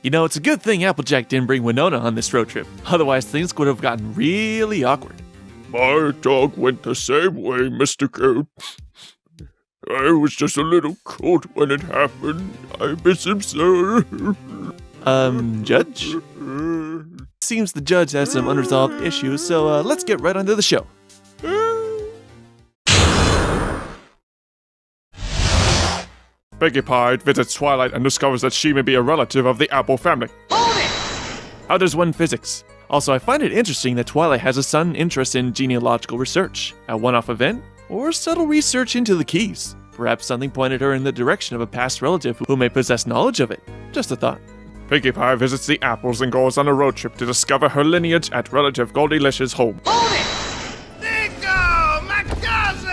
You know, it's a good thing Applejack didn't bring Winona on this road trip. Otherwise, things would have gotten really awkward. My dog went the same way, Mr. Coat. I was just a little cold when it happened. I miss him so. Judge? Seems the judge has some unresolved issues, so let's get right onto the show. Pinkie Pie visits Twilight and discovers that she may be a relative of the Apple family. Hold it! How does one physics? Also, I find it interesting that Twilight has a sudden interest in genealogical research, a one-off event, or subtle research into the keys. Perhaps something pointed her in the direction of a past relative who may possess knowledge of it. Just a thought. Pinkie Pie visits the Apples and goes on a road trip to discover her lineage at relative Goldilicious' home. Hold it! Nico, my cousin!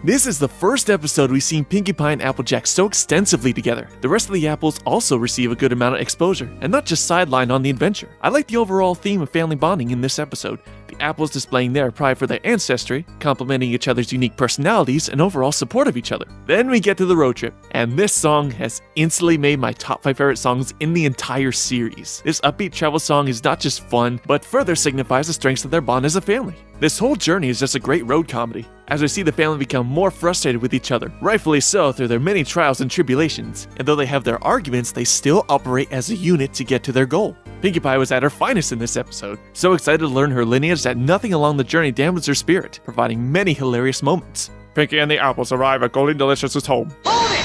This is the first episode we've seen Pinkie Pie and Applejack so extensively together. The rest of the Apples also receive a good amount of exposure, and not just sidelined on the adventure. I like the overall theme of family bonding in this episode. The Apples displaying their pride for their ancestry, complementing each other's unique personalities, and overall support of each other. Then we get to the road trip, and this song has instantly made my top 5 favorite songs in the entire series. This upbeat travel song is not just fun, but further signifies the strengths of their bond as a family. This whole journey is just a great road comedy, as we see the family become more frustrated with each other, rightfully so through their many trials and tribulations, and though they have their arguments, they still operate as a unit to get to their goal. Pinkie Pie was at her finest in this episode, so excited to learn her lineage that nothing along the journey dampens her spirit, providing many hilarious moments. Pinkie and the Apples arrive at Goldilicious' home. Hold it!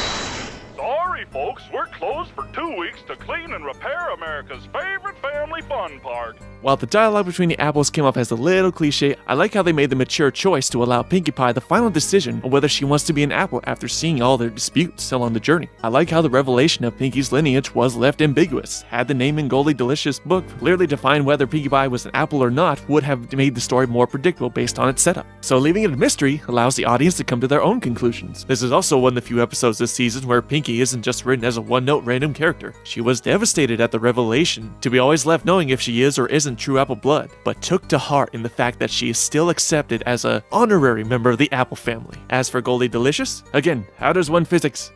Sorry, folks, we're closed for 2 weeks to clean and repair America's favorite family fun park. While the dialogue between the Apples came off as a little cliche, I like how they made the mature choice to allow Pinkie Pie the final decision on whether she wants to be an Apple after seeing all their disputes along the journey. I like how the revelation of Pinkie's lineage was left ambiguous. Had the name in Goldilicious' book clearly defined whether Pinkie Pie was an apple or not would have made the story more predictable based on its setup. So leaving it a mystery allows the audience to come to their own conclusions. This is also one of the few episodes this season where Pinkie isn't just written as a one-note random character. She was devastated at the revelation, to be always left knowing if she is or isn't true Apple blood, but took to heart in the fact that she is still accepted as an honorary member of the Apple family. As for Goldilicious, again, how does one physics?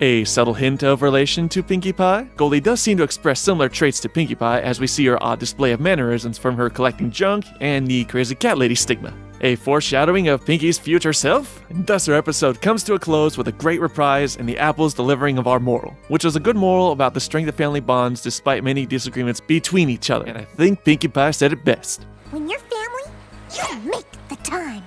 A subtle hint of relation to Pinkie Pie? Goldie does seem to express similar traits to Pinkie Pie, as we see her odd display of mannerisms from her collecting junk and the crazy cat lady stigma. A foreshadowing of Pinkie's future self? And thus our episode comes to a close with a great reprise and the Apples delivering of our moral, which was a good moral about the strength of family bonds despite many disagreements between each other. And I think Pinkie Pie said it best. When you're family, you make the time.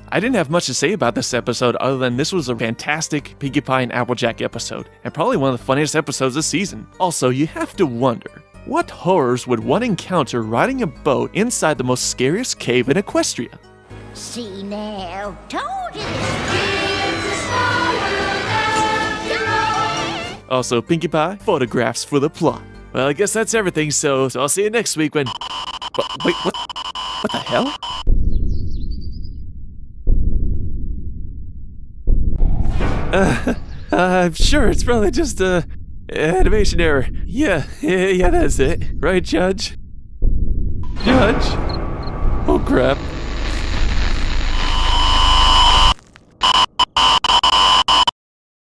I didn't have much to say about this episode other than this was a fantastic Pinkie Pie and Applejack episode, and probably one of the funniest episodes this season. Also, you have to wonder, what horrors would one encounter riding a boat inside the most scariest cave in Equestria? See now, told you Also, Pinkie Pie, photographs for the plot. Well, I guess that's everything, so I'll see you next week when... Wait, what the hell? I'm sure it's probably just a animation error. Yeah, that's it. Right, Judge? Judge? Oh, crap.